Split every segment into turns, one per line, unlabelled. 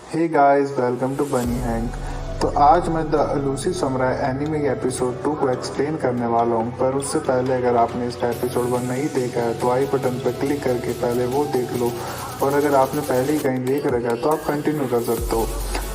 Hey guys, welcome to बनी hang. तो आज मैं the elusive samurai anime episode 2 को एक्सप्लेन करने वाला हूँ। पर उससे पहले अगर आपने इसका एपिसोड 1 नहीं देखा है तो आई बटन पर क्लिक करके पहले वो देख लो, और अगर आपने पहले ही कहीं देख रखा है तो आप कंटिन्यू कर सकते हो।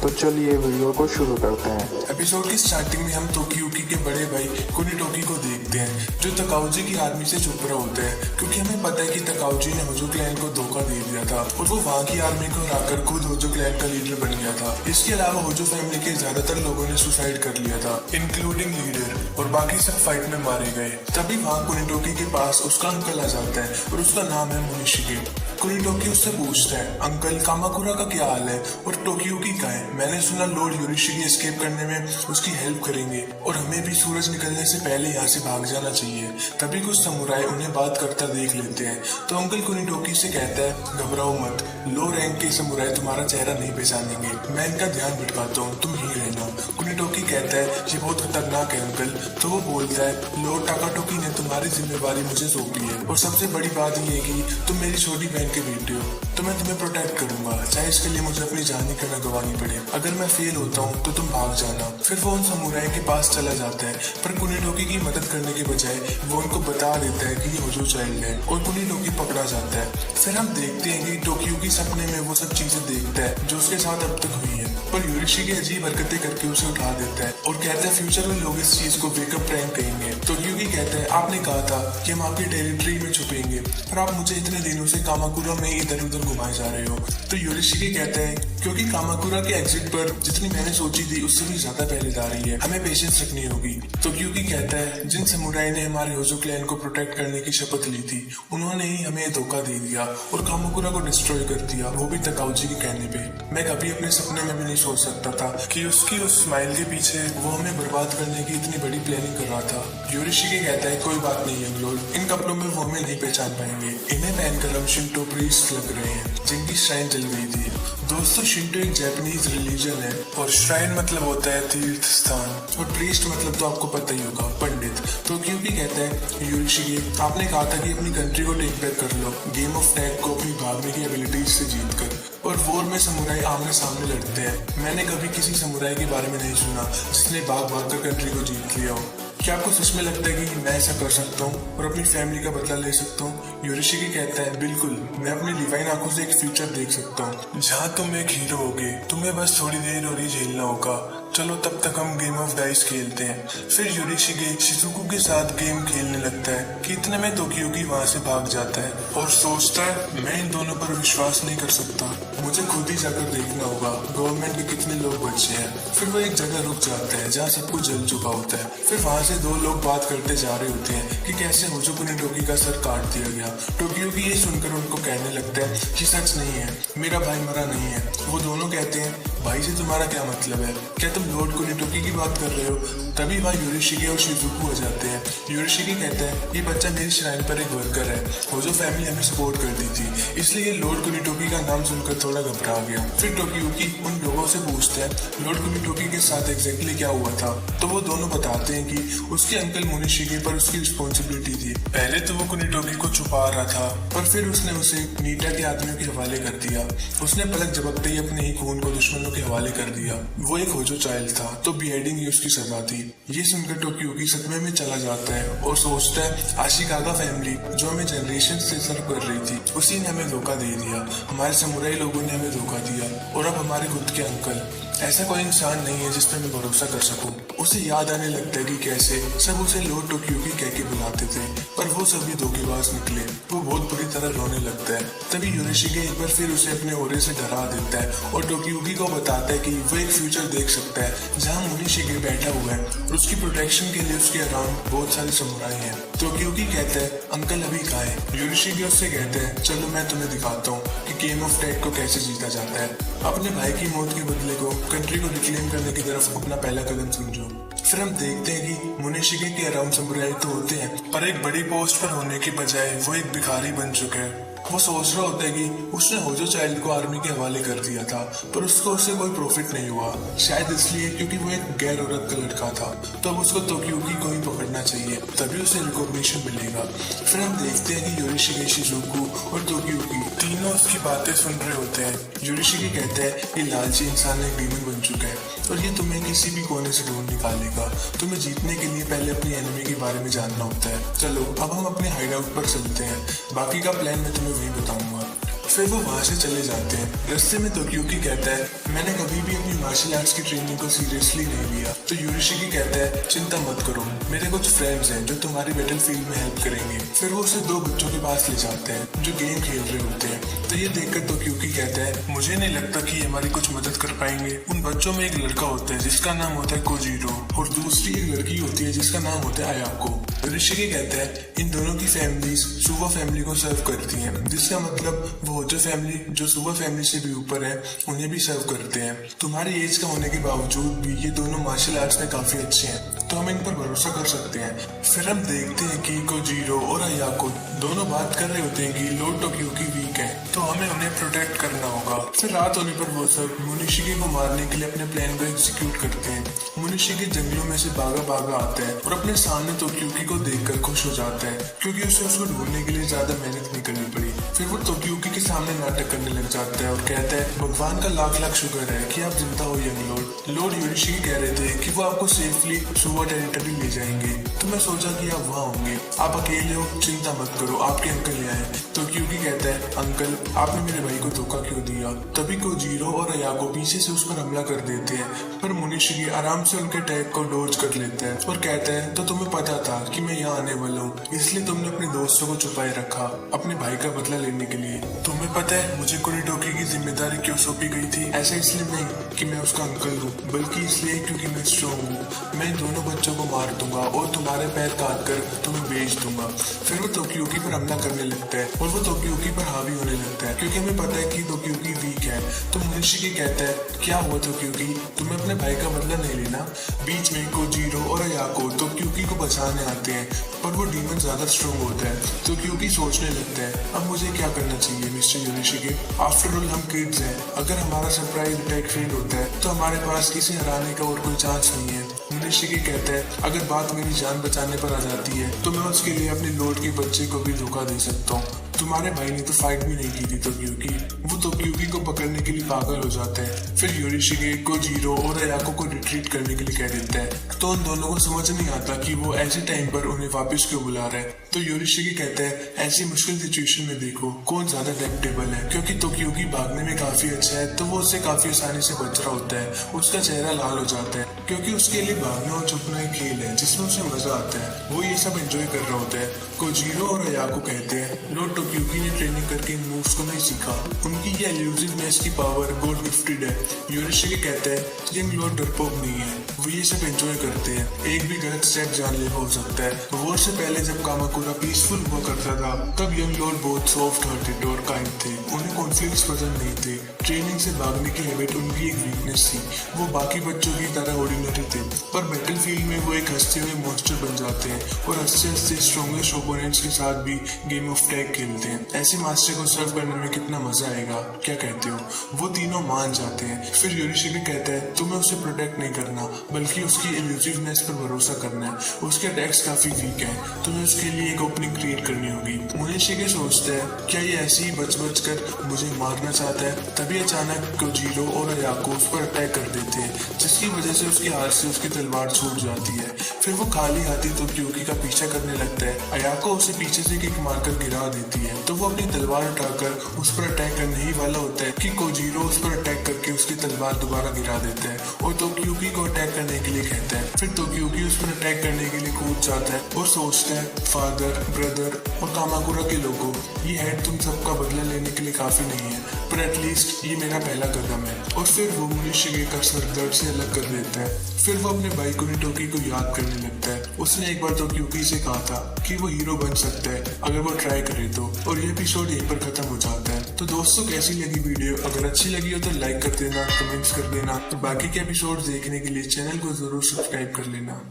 तो चलिए वीडियो को शुरू करते हैं।
एपिसोड की स्टार्टिंग में हम तोकियुकी के बड़े भाई कुनिटोकी को देखते हैं, जो तकाउजी की आर्मी से छुप रहे होते हैं, क्योंकि हमें पता है कि तकाउजी ने होजो क्लैन को धोखा दे दिया था और वो वहाँ की आर्मी को हराकर खुद होजो क्लैन का लीडर बन गया था। इसके अलावा होजो फैमिली के ज्यादातर लोगों ने सुसाइड कर लिया था, इंक्लूडिंग लीडर, और बाकी सब फाइट में मारे गए। तभी वहाँ कुनिटोकी के पास उसका अंकल आ जाता है और उसका नाम है मुनिशिगे। कुनिटोकी उससे पूछता है, अंकल कामाकुरा का क्या हाल है और टोकियुकी का है? मैंने सुना लॉर्ड योरिशिगे एस्केप करने में उसकी हेल्प करेंगे और हमें भी सूरज निकलने से पहले यहाँ से भाग जाना चाहिए। तभी कुछ समुराई उन्हें बात करता देख लेते हैं तो अंकल कुनिटोकी से कहता है, घबराओ मत, लो रैंक के समुराई तुम्हारा चेहरा नहीं पहचानेंगे, मैं इनका ध्यान भटकाता हूँ, तुम ही रहना। कुनिटोकी कहता है, ये बहुत खतरनाक है अंकल। तो वो बोलता है, लॉर्ड टाकाटोकी ने तुम्हारी जिम्मेवारी मुझे सौंपी है और सबसे बड़ी बात ये है कि तुम मेरी छोटी बहन के बेटे हो, तो मैं तुम्हें प्रोटेक्ट करूंगा, चाहे इसके लिए मुझे अपनी जान ही करना गंवानी पड़े। अगर मैं फेल होता हूँ तो तुम भाग जाना। फिर वो उन समुराई के पास चला जाता है, पर कुनिटोकी की मदद करने के बजाय वो उनको बता देता है कि ये होजो चाइल्ड है और कुनिटोकी पकड़ा जाता है। फिर हम देखते हैं कि टोकियुकी सपने में वो सब चीजें देखता है जो उसके साथ अब तक हुई है, पर योरिशिगे अजीब हरकतें करके उसे उठा देता है और कहता है फ्यूचर में लोग इस चीज को वेकअप प्रैंक कहेंगे। टोकियुकी कहता है, आपने कहा था कि हम आपकी टेरिटरी में छुपेंगे, पर आप मुझे इतने दिनों से कामाकुरा में इधर उधर घुमाए जा रहे हो। तो योरिशिगे कहता है, क्योंकि कामाकुरा के एग्जिट पर जितनी मैंने सोची थी उससे भी ज्यादा पहरेदारी है, हमें पेशेंस रखनी होगी। टोकियुकी कहता है, जिन समुराई ने हमारे होजो क्लैन को प्रोटेक्ट करने की शपथ ली थी उन्होंने ही हमें धोखा दे दिया और कामाकुरा को डिस्ट्रॉय कर दिया, वो भी तकाउजी के कहने पे। मैं कभी अपने सपने में भी नहीं सोच सकता था कि उसकी उस स्माइल के पीछे वो हमें बर्बाद करने की इतनी बड़ी प्लानिंग कर रहा था। योरिशिगे कहता है, कोई बात नहीं यंग लॉर्ड, इन कपड़ों में वो हमें नहीं पहचान पाएंगे, इन्हें पहनकर हम शिंटो प्रीस्ट लग रहे हैं जिनकी श्राइन जल गई थी। दोस्तों, शिंटो एक जापानीज रिलीजन है और श्राइन मतलब होता है तीर्थ स्थान और प्रीस्ट मतलब तो आपको पता ही होगा, पंडित। तो क्योंकि कहता है, योरिशिगे आपने कहा था कि अपनी कंट्री को टेक बैक कर लो गेम ऑफ टैग को अपनी भागने की एबिलिटीज से जीत कर, और वॉर में समुराई आमने सामने लड़ते हैं। मैंने कभी किसी समुराई के बारे में नहीं सुना जिसने भाग भाग कर कंट्री को जीत लिया हो। क्या आपको सच में लगता है कि मैं ऐसा कर सकता हूँ और अपनी फैमिली का बदला ले सकता हूँ? योरिशिगे कहता है, बिल्कुल, मैं अपनी डिवाइन आंखों से एक फ्यूचर देख सकता हूँ जहाँ तुम एक हीरो होगे, तुम्हें बस थोड़ी देर और ही झेलना होगा। चलो तब तक हम गेम ऑफ डाइस खेलते हैं। फिर योरिशिगे शिजुको के साथ गेम खेलने लगता है कि इतने में टोकियुकी वहाँ से भाग जाता है और सोचता है, मैं इन दोनों पर विश्वास नहीं कर सकता, मुझे खुद ही जाकर देखना होगा गवर्नमेंट के कितने लोग बचे हैं। फिर वो एक जगह रुक जाता है जहाँ सब कुछ जल चुका होता है। फिर वहाँ से दो लोग बात करते जा रहे होते हैं कि कैसे होजो कुनिटोकी का सर काट दिया गया। टोकियुकी ये सुनकर उनको कहने लगता है कि सच नहीं है, मेरा भाई मरा नहीं है। वो दोनों कहते हैं, भाई से तुम्हारा क्या मतलब है, क्या तुम लॉर्ड कुनिटोकी की बात कर रहे हो? तभी वहाँ योरिशिगे और शिजुको हो जाते हैं। योरिशिगे कहता है, ये बच्चा मेरी श्राइन पर एक वर्कर है, होजो फैमिली हमें सपोर्ट करती थी, इसलिए लॉर्ड कुनिटोकी का नाम सुनकर थोड़ा घबरा गया। फिर टोकियुकी उन लोगों से पूछता है, लॉर्ड कुनिटोकी के साथ एग्जैक्टली क्या हुआ था? तो वो दोनों बताते हैं कि उसके अंकल मुनिशिगे पर उसकी रिस्पॉन्सिबिलिटी थी। पहले तो वो कुनिटोकी को छुपा रहा था, पर फिर उसने उसे नीटा के आदमियों के हवाले कर दिया। उसने पलक झपकते ही अपने ही खून को दुश्मनों के हवाले कर दिया। वो एक होजो चाइल्ड था, तो बिहेडिंग ही उसकी सजा थी। ये सुनकर टोकियुकी सदमे में चला जाता है और सोचता है, आशिकागा फैमिली जो हमें जनरेशन से सर्व कर रही थी उसी ने हमें धोखा दे दिया, हमारे समुराई लोगों ने हमें धोखा दिया और अब हमारे खुद के अंकल। ऐसा कोई इंसान नहीं है जिस पर मैं भरोसा कर सकूं। उसे याद आने लगता है कि कैसे सब उसे लॉर्ड टोकियुकी कह के बुलाते थे, पर वो सभी धोखेबाज निकले। वो बहुत बुरी तरह रोने लगता है। तभी योरिशिगे एक बार फिर उसे अपने ओरे से डरा देता है और टोकियुकी को बताता है कि वो एक फ्यूचर देख सकता है जहाँ मुनिशिगे बैठा हुआ है और उसकी प्रोटेक्शन के लिए उसके अराउंड बहुत सारे समुराई हैं। टोकियुकी कहता है, अंकल अभी कहाँ है? योरिशिगे उससे कहते हैं, चलो मैं तुम्हें दिखाता हूँ कि गेम ऑफ टैग को कैसे जीता जाता है। अपने भाई की मौत के बदले को कंट्री को रिक्लेम करने की तरफ अपना पहला कदम समझो। फिर हम देखते हैं कि मुनिशिगे के अराउंड समुराई तो होते हैं, पर एक बड़ी पोस्ट पर होने के बजाय वो एक भिखारी बन चुका है। वो सोच रहा होता है कि उसने होजो चाइल्ड को आर्मी के हवाले कर दिया था, पर उसको उससे कोई प्रॉफिट नहीं हुआ, शायद इसलिए क्योंकि वो एक गैर औरत का लड़का था। तो अब उसको तोक्यूकी को ही पकड़ना चाहिए, तभी उसे रिकॉग्निशन मिलेगा। फिर हम देखते हैं कि योरिशिगे, शिजुको और तोक्यूकी तीनों उसकी बातें सुन रहे होते हैं। योरिशिगे कहता है ये लालची इंसान एक डीमन बन चुका है और ये तुम्हें किसी भी कोने से ढूंढ निकालेगा। तुम्हें जीतने के लिए पहले अपनी एनिमी के बारे में जानना होता है। चलो अब हम अपने हाइड आउट पर चलते हैं, बाकी का प्लान मैं तुम्हें वही बताऊंगा। फिर वो वहाँ से चले जाते हैं। रास्ते में तोक्यूकी कहता है मैंने कभी भी अपनी मार्शल आर्ट्स की ट्रेनिंग को सीरियसली नहीं लिया। तो योरिशिगे कहता है चिंता मत करो, मेरे कुछ फ्रेंड्स हैं जो तुम्हारी बैटल फील्ड में हेल्प करेंगे। फिर वो उसे 2 बच्चों के पास ले जाते हैं जो गेम खेल रहे होते हैं। तो ये देखकर तोक्यूकी कहता है मुझे नहीं लगता कि ये हमारी कुछ मदद कर पाएंगे। उन बच्चों में एक लड़का होता है जिसका नाम होता है कोजीरो और दूसरी एक लड़की होती है जिसका नाम होता है अयाको। योरिशिगे कहता है इन दोनों की फैमिलीज सुवा फैमिली को सर्व करती हैं, जिसका मतलब वो होजो फैमिली जो सुवा फैमिली से भी ऊपर है उन्हें भी सर्व करते हैं। तुम्हारी एज का होने के बावजूद भी ये दोनों मार्शल आर्ट्स में काफी अच्छे हैं, तो हम इन पर भरोसा कर सकते हैं। फिर हम देखते हैं कि कोजीरो और अयाको दोनों बात कर रहे होते हैं कि लॉर्ड तोक्यूकी वीक है, तो हमें उन्हें प्रोटेक्ट करना होगा। फिर रात होने पर वो सब मुनिशिगे को मारने के लिए अपने प्लान को एग्जीक्यूट करते हैं। मुनिशिगे जंगलों में से भागा आता है और अपने सामने तोक्यूकी को देखकर खुश हो जाता है क्योंकि उसे उसको ढूंढने के लिए ज्यादा मेहनत नहीं करनी पड़ी। फिर वो तोक्यूकी के सामने नाटक करने लग जाता है और कहता है भगवान का लाख लाख शुक्र है कि आप जिंदा हो यंग लॉर्ड। लॉर्ड योरिशिगे कह रहे थे कि वो आपको सेफली सुवा टेरिटरी ले जाएंगे, तो मैं सोचा कि आप वहाँ होंगे। आप अकेले हो, चिंता मत करो, आपके अंकल यहाँ हैं। तोक्यूकी कहता है अंकल आपने मेरे भाई को धोखा क्यों दिया। तभी कोजीरो और अयाको पीछे से उस पर हमला कर देते हैं, पर मुनिशिगे आराम से उनके अटैक को डॉज कर लेता है और कहता है तो तुम्हें पता था कि मैं यहाँ आने वाला हूँ, इसलिए तुमने अपने दोस्तों को छुपाए रखा अपने भाई का बदला लेने के लिए। तुम्हें पता है मुझे कुनिटोकी की जिम्मेदारी क्यों सौंपी गई थी? ऐसा इसलिए नहीं कि मैं उसका अंकल हूँ, बल्कि इसलिए क्योंकि मैं स्ट्रॉन्ग हूँ। मैं इन दोनों बच्चों को मार दूंगा और तुम्हारे पैर काट कर तुम्हें बेच दूंगा। फिर वो तोक्यूकी पर हमला करने लगता है और वो तोक्यूकी पर हावी होने लगता है क्योंकि हमें पता है कि तोक्यूकी वीक है। तो मुनिशिगे कहता है क्या हुआ तोक्यूकी, तुम्हें अपने भाई का बदला नहीं लेना? बीच में कोजीरो और अयाको तोक्यूकी को बचाने आते हैं, पर वो डीमन ज्यादा स्ट्रॉन्ग होता है। तोक्यूकी सोचने लगता है अब मुझे क्या करना चाहिए मिस्टर योरिशिगे, आफ्टर ऑल हम किड्स हैं, अगर हमारा सरप्राइज अटैक फेल होता है तो हमारे पास इसे हराने का और कोई चांस नहीं है। मुनिशिगे कहता है अगर बात मेरी जान बचाने पर आ जाती है तो मैं उसके लिए अपने लॉर्ड के बच्चे को भी धोखा दे सकता हूँ। तुम्हारे भाई ने तो फाइट भी नहीं की थी तोक्यूकी। वो तोक्यूकी को पकड़ने के लिए पागल हो जाता है। फिर योरिशिगे कोजीरो और अयाको को रिट्रीट करने के लिए कह देता है, तो उन दोनों को समझ नहीं आता कि वो ऐसे टाइम पर उन्हें वापस क्यों बुला रहा है। तो योरिशिगे कहता है ऐसी मुश्किल सिचुएशन में देखो कौन ज्यादा अडेप्टेबल है, क्योंकि तोक्यूकी भागने में काफी अच्छा है तो वो उससे काफी आसानी से बच रहा होता है। उसका चेहरा लाल हो जाता है क्योंकि उसके लिए भागना और छुपना एक खेल है जिसमें उसे मजा आता है। वो ये सब एंजॉय कर रहा होता है। कोजीरो और अयाको कहते हैं लॉर्ड तोक्यूकी ने ट्रेनिंग करके इन मूव्स को नहीं सीखा, उनकी ये एल्यूसिवनेस की पावर गॉड गिफ्टेड है। योरिशिगे कहता है यंग लॉर्ड डरपोक नहीं है, वो ये सब एंजॉय करते हैं, एक भी गलत स्टेप जानलेवा हो सकता है। वॉर से पहले जब कामाकुरा पीसफुल हुआ करता था तब यंग लॉर्ड बहुत सॉफ्ट हार्टेड और काइंड थे, उन्हें कॉन्फ्लिक्ट्स पसंद नहीं थे। ट्रेनिंग से भागने की हैबिट उनकी एक वीकनेस थी। वो बाकी बच्चों की तरह ऑर्डिनरी थे, पर बैटल फील्ड में वो एक हंसते हुए मॉन्स्टर बन जाते हैं और हंसते हंसते स्ट्रॉन्गेस्ट ओपोनेंट्स के साथ भी गेम ऑफ टैग खेलते हैं। ऐसे मास्टर को सर्व करने में कितना मजा आएगा, क्या कहते हो? वो तीनों मान जाते हैं। फिर योरिशिगे कहता है तुम्हें उसे प्रोटेक्ट नहीं करना बल्कि उसकी एल्यूसिवनेस पर भरोसा करना है। उसके अटैक्स काफी वीक है, तुम्हें उसके लिए एक ओपनिंग क्रिएट करनी होगी। मुनिशिगे सोचता है क्या ये ऐसे ही बच कर मुझे मारना चाहता है? तभी अचानक कोजीरो और अयाको उस पर अटैक कर देते हैं जिसकी वजह से उसके हाथ से उसकी तलवार छूट जाती है। फिर वो खाली हाथी तोक्यूकी का पीछा करने लगता है। अयाको उसे पीछे से किक मारकर गिरा देती है, तो वो अपनी तलवार उठाकर उस पर अटैक करने ही वाला होता है कि कोजीरो उस पर अटैक करके उसकी तलवार दोबारा गिरा देता है और तोक्यूकी को अटैक करने के लिए कहता है। फिर तोक्यूकी उस पर अटैक करने के लिए कूद जाता है और सोचता है फादर, ब्रदर और कामाकुरा के लोगों, ये हेड तुम सबका बदला लेने के लिए काफी नहीं है, पर एटलीस्ट ये मेरा पहला कदम है। और फिर वो मुनिशिगे का सर दर्द से अलग कर देता है। फिर वो अपने भाई कुनिटोकी को याद करने लगता है। उसने एक बार तोक्यूकी से कहा था कि वो हीरो बन सकता है अगर वो ट्राई करे तो। और ये एपिसोड यहीं पर खत्म हो जाता है। तो दोस्तों कैसी लगी वीडियो? अगर अच्छी लगी हो तो लाइक कर देना, कमेंट्स कर देना, तो बाकी के एपिसोड देखने के लिए चैनल को जरूर सब्सक्राइब कर लेना।